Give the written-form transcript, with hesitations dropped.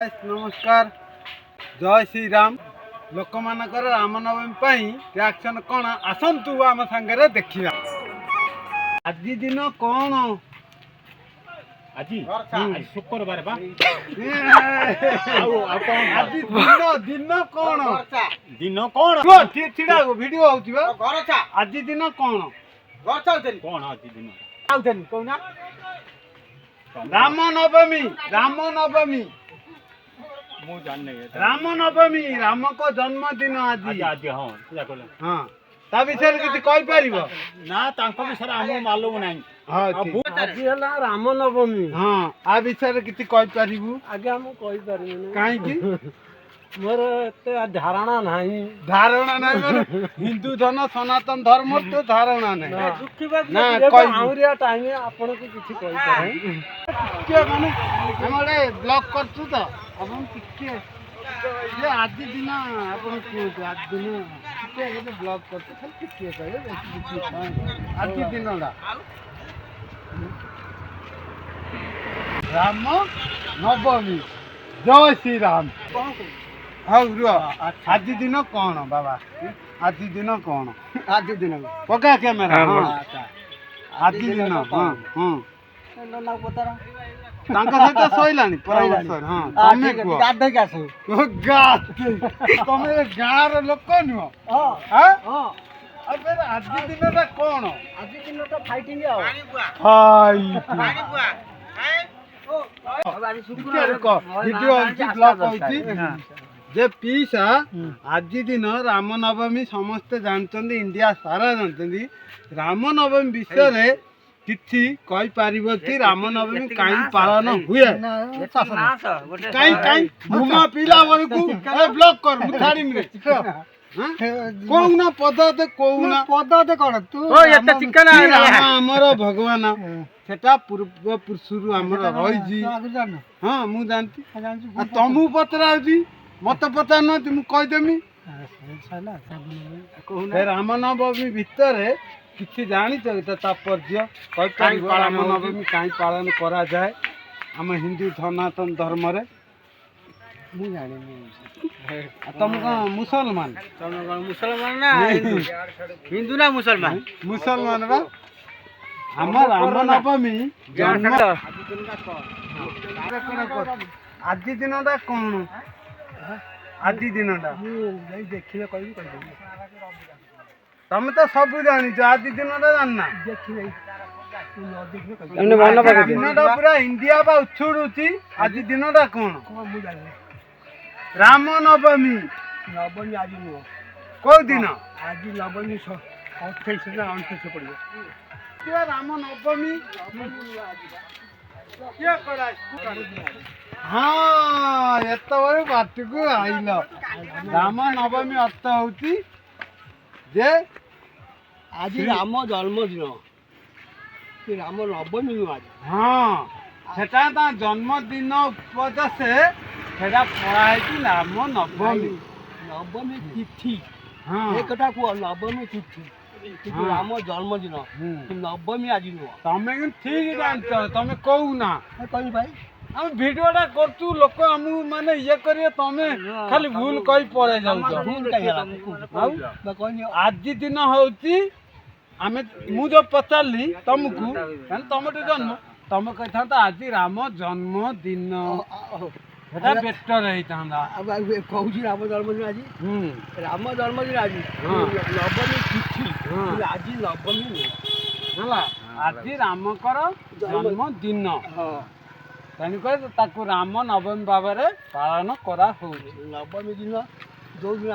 नमस्कार जय श्री राम लोक मानकर रामनवमी रिएक्शन कौन आसतु आम सांगे देखा आज दिन कौन आज शुक्रवार आज दिन कौन दिन कौन छिड़ा वीडियो आज दिन कौन कौन आज दिन रामनवमी रामनवमी रामनवमी राम को जन्मदिन आज आज हाँ पूजा कले हाँ ता विषय किसी कहि परिबो ना तांको विषय हमो मालूम नाही आज हला रामनवमी हाँ आ विषय किसी कहि परिबु आगे हम कहि परिबे काहे की मोर एते धारणा नहीं मोर हिंदू धर्म सनातन धर्म तो धारणा नहीं दुखिबा ना आउरिया टाइम आपन को किछि कहि पारे के माने हमरे ब्लॉक करछु तो अपन टिके ये आज दिन अपन को आज दिन टिके ब्लॉक करछु खाली टिके कहे आज दिन ला राम नवमी जय श्री राम हाँ आज दिन कौन बाबा आज दिन कौन आज दिन पका कैमेरा आज दिन हाँ हाँ ना पतारा तांका सहित सइलानी परामर्श हाँ तमे को गाधे कासु गाधे तमे गार लोक नुह हां हां हां अब फिर आज दिन ता कौन आज दिन तो फाइटिंग आओ हाय पानी बुआ ओ आज शुक्र को वीडियो अछि ब्लॉग होछि जे पीसा आज दिन रामनवमी समस्त जानते इंडिया सारा जानते रामनवमी विषय रे किछि कहि पारिबो कि रामनवमी काई पालन हुए काई काई घुमा पिला बरकू ए ब्लॉक कर मुठाड़ी में कोउना पदते कोन तू ओ एते चिकन राम हमर भगवान सेटा पूर्व पुरुषरु हमर रहि जी हां मु जानती आ तमु पतराउजी मत पता न तुम कहि देमी रामनवमी भितर किसी जानी तात्पर्य रामनवमी कहीं पालन करा जाए आम हिंदू सनातन धर्म रे तुम कौन मुसलमान मुसलमान ना हिंदू ना मुसलमान मुसलमान बा आम रामनवमी जन्म आज दिन कौन आज दिन देखिले कहबी तमें तो सब जानी आज दिन जानना दिन पूरा इंडिया बा उछुड़ुची आज दिन कौन रामनवमी नवमी आज नुह कौ दिन आज नवमी 28 ना 29 पड़ियो रामनवमी हाँ एत बड़े बात को आइल रामनवमी अर्थ होती जे आज राम जन्मदिन कि राम नवमी आज हाँ सेटा ता जन्मदिन उपदेशे सेटा पढ़ा है राम नवमी नवमी तिथि हाँ एकटा को नवमी तिथि कि राम जन्मदिन नवमी आज नुह तमे ठीक जानछ तमे कहू ना कहि भाई हम वीडियोटा करछु लोक हम माने ये करिए तमे खाली भूल कहि पड़े जाउछ भूल कहि आज दिन होती आमे मु जो पचारली तुमको कान तमटे जन्म तम कहता आज राम जन्मदिन हेटा बेटर रहितांदा अब कहूची राम जन्मदिन आज राम जन्मदिन आज नवमी तिथि आज नवमी हला आज रामकर जन्मदिन तेणुक राम नवमी भाव पालन करा नवमी दिन जो दिन